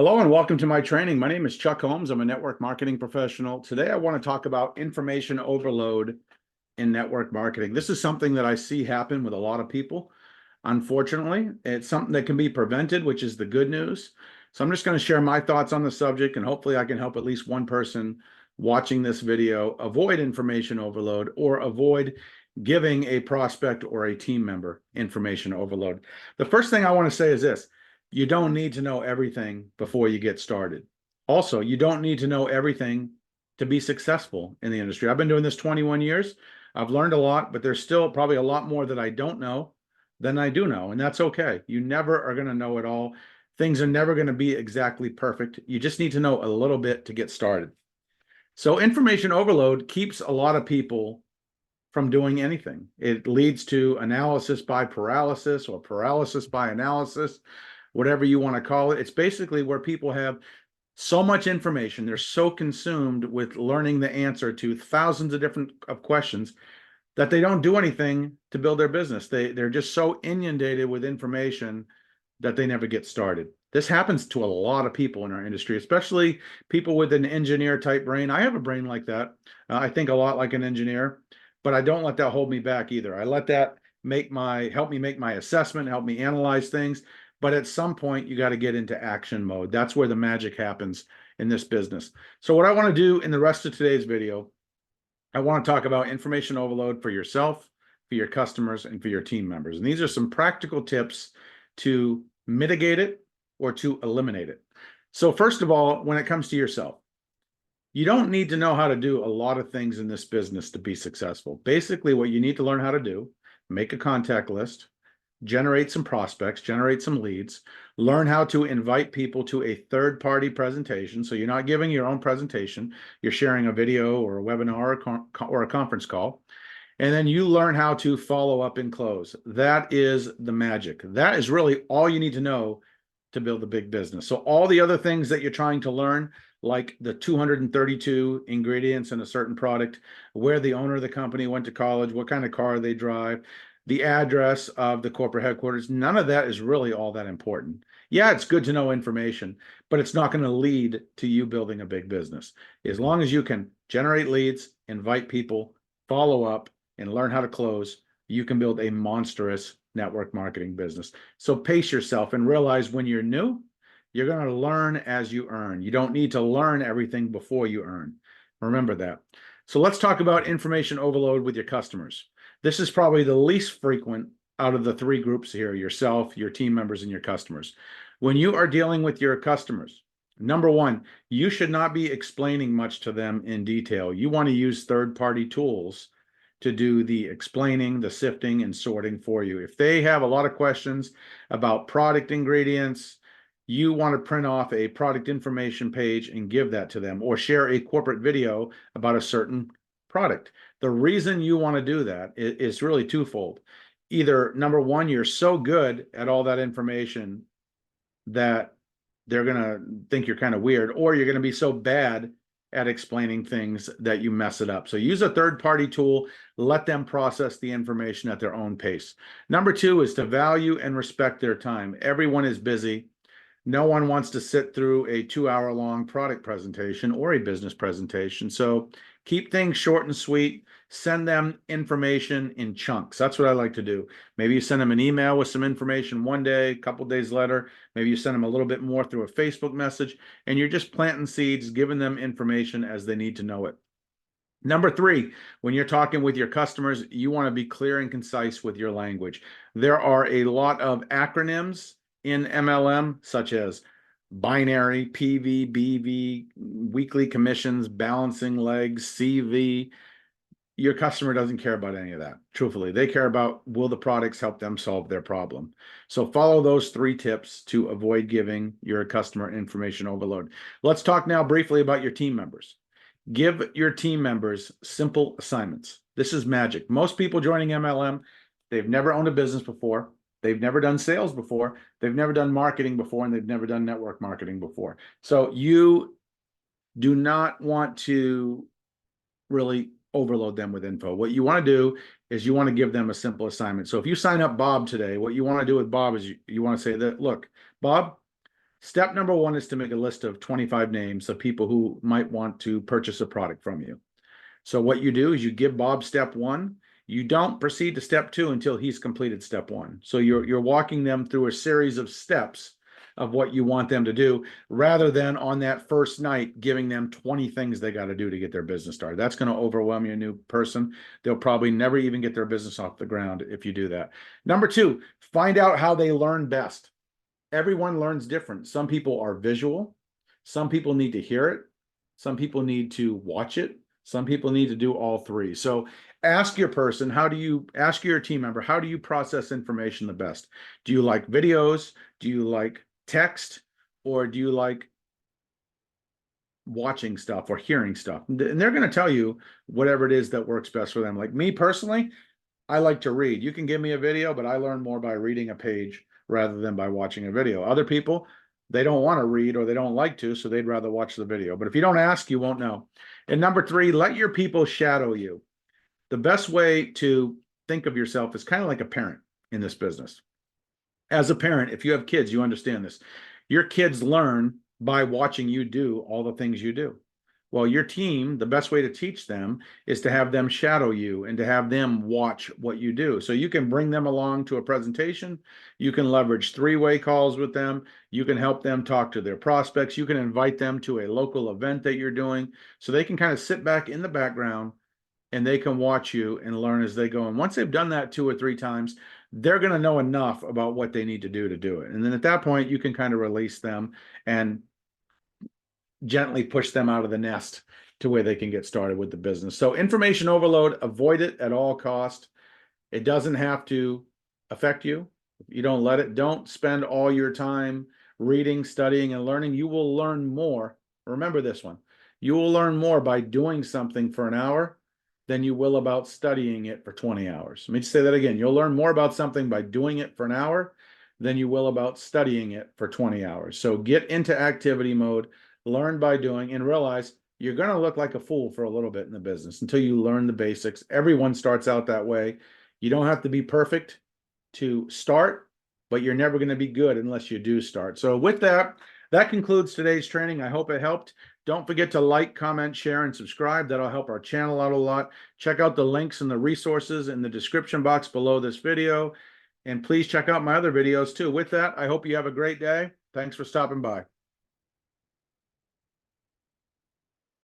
Hello and welcome to my training. My name is Chuck Holmes. I'm a network marketing professional. Today, I want to talk about information overload in network marketing. This is something that I see happen with a lot of people. Unfortunately, it's something that can be prevented, which is the good news. So I'm just going to share my thoughts on the subject, and hopefully I can help at least one person watching this video avoid information overload or avoid giving a prospect or a team member information overload. The first thing I want to say is this. You don't need to know everything before you get started. Also, you don't need to know everything to be successful in the industry. I've been doing this 21 years. I've learned a lot, but there's still probably a lot more that I don't know than I do know, and that's okay. You never are going to know it all. Things are never going to be exactly perfect. You just need to know a little bit to get started. So information overload keeps a lot of people from doing anything. It leads to analysis by paralysis or paralysis by analysis, whatever you want to call it. It's basically where people have so much information, they're so consumed with learning the answer to thousands of different questions that they don't do anything to build their business. They're just so inundated with information that they never get started. This happens to a lot of people in our industry, especially people with an engineer type brain. I have a brain like that. I think a lot like an engineer, but I don't let that hold me back either. I let that help me make my assessment, help me analyze things. But at some point, you got to get into action mode. That's where the magic happens in this business. So what I want to do in the rest of today's video, I want to talk about information overload for yourself, for your customers, and for your team members. And these are some practical tips to mitigate it or to eliminate it. So first of all, when it comes to yourself, you don't need to know how to do a lot of things in this business to be successful. Basically, what you need to learn how to do, make a contact list, generate some prospects, generate some leads, learn how to invite people to a third-party presentation. So you're not giving your own presentation, you're sharing a video or a webinar or a conference call. And then you learn how to follow up and close. That is the magic. That is really all you need to know to build a big business. So all the other things that you're trying to learn, like the 232 ingredients in a certain product, where the owner of the company went to college, what kind of car they drive, the address of the corporate headquarters, none of that is really all that important. Yeah, it's good to know information, but it's not going to lead to you building a big business. As long as you can generate leads, invite people, follow up, and learn how to close, you can build a monstrous network marketing business. So pace yourself and realize when you're new, you're going to learn as you earn. You don't need to learn everything before you earn. Remember that. So let's talk about information overload with your customers. This is probably the least frequent out of the three groups here, yourself, your team members, and your customers. When you are dealing with your customers, number one, you should not be explaining much to them in detail. You want to use third-party tools to do the explaining, the sifting, and sorting for you. If they have a lot of questions about product ingredients, you want to print off a product information page and give that to them, or share a corporate video about a certain product. The reason you want to do that is really twofold. Either number one, you're so good at all that information that they're going to think you're kind of weird, or you're going to be so bad at explaining things that you mess it up. So use a third-party tool, let them process the information at their own pace. Number two is to value and respect their time. Everyone is busy. No one wants to sit through a 2-hour-long product presentation or a business presentation. So keep things short and sweet. Send them information in chunks. That's what I like to do. Maybe you send them an email with some information one day, a couple days later. Maybe you send them a little bit more through a Facebook message, and you're just planting seeds, giving them information as they need to know it. Number three, when you're talking with your customers, you want to be clear and concise with your language. There are a lot of acronyms in MLM, such as binary, PV, BV, weekly commissions, balancing legs, CV. Your customer doesn't care about any of that. Truthfully, they care about, will the products help them solve their problem? So follow those three tips to avoid giving your customer information overload. Let's talk now briefly about your team members. Give your team members simple assignments. This is magic. Most people joining MLM, they've never owned a business before. They've never done sales before. They've never done marketing before, and they've never done network marketing before. So you do not want to really overload them with info. What you want to do is you want to give them a simple assignment. So if you sign up Bob today, what you want to do with Bob is you want to say that, look, Bob, Step number one is to make a list of 25 names of people who might want to purchase a product from you. So what you do is you give Bob step one. You don't proceed to step two until he's completed step one. So you're walking them through a series of steps of what you want them to do, rather than on that first night giving them 20 things they got to do to get their business started. That's going to overwhelm your new person. They'll probably never even get their business off the ground if you do that. Number two, find out how they learn best. Everyone learns different. Some people are visual. Some people need to hear it. Some people need to watch it. Some people need to do all three. So ask your person, ask your team member, how do you process information the best? Do you like videos? Do you like text? Or do you like watching stuff or hearing stuff? And they're going to tell you whatever it is that works best for them. Like me personally, I like to read. You can give me a video, but I learn more by reading a page rather than by watching a video. Other people, they don't want to read or they don't like to, so they'd rather watch the video. But if you don't ask, you won't know. And number three, let your people shadow you. The best way to think of yourself is kind of like a parent in this business. As a parent, if you have kids, you understand this. Your kids learn by watching you do all the things you do. Well, your team, the best way to teach them is to have them shadow you and to have them watch what you do. So you can bring them along to a presentation. You can leverage three-way calls with them. You can help them talk to their prospects. You can invite them to a local event that you're doing, so they can kind of sit back in the background and they can watch you and learn as they go. And once they've done that 2 or 3 times, they're going to know enough about what they need to do it. And then at that point, you can kind of release them and gently push them out of the nest to where they can get started with the business. So information overload, avoid it at all cost. It doesn't have to affect you. You don't let it. Don't spend all your time reading, studying, and learning. You will learn more. Remember this one. You will learn more by doing something for an hour than you will about studying it for 20 hours. Let me just say that again. You'll learn more about something by doing it for an hour than you will about studying it for 20 hours. So get into activity mode. Learn by doing, and realize you're going to look like a fool for a little bit in the business until you learn the basics. Everyone starts out that way. You don't have to be perfect to start, but you're never going to be good unless you do start. So with that, that concludes today's training. I hope it helped. Don't forget to like, comment, share, and subscribe. That'll help our channel out a lot. Check out the links and the resources in the description box below this video. And please check out my other videos too. With that, I hope you have a great day. Thanks for stopping by.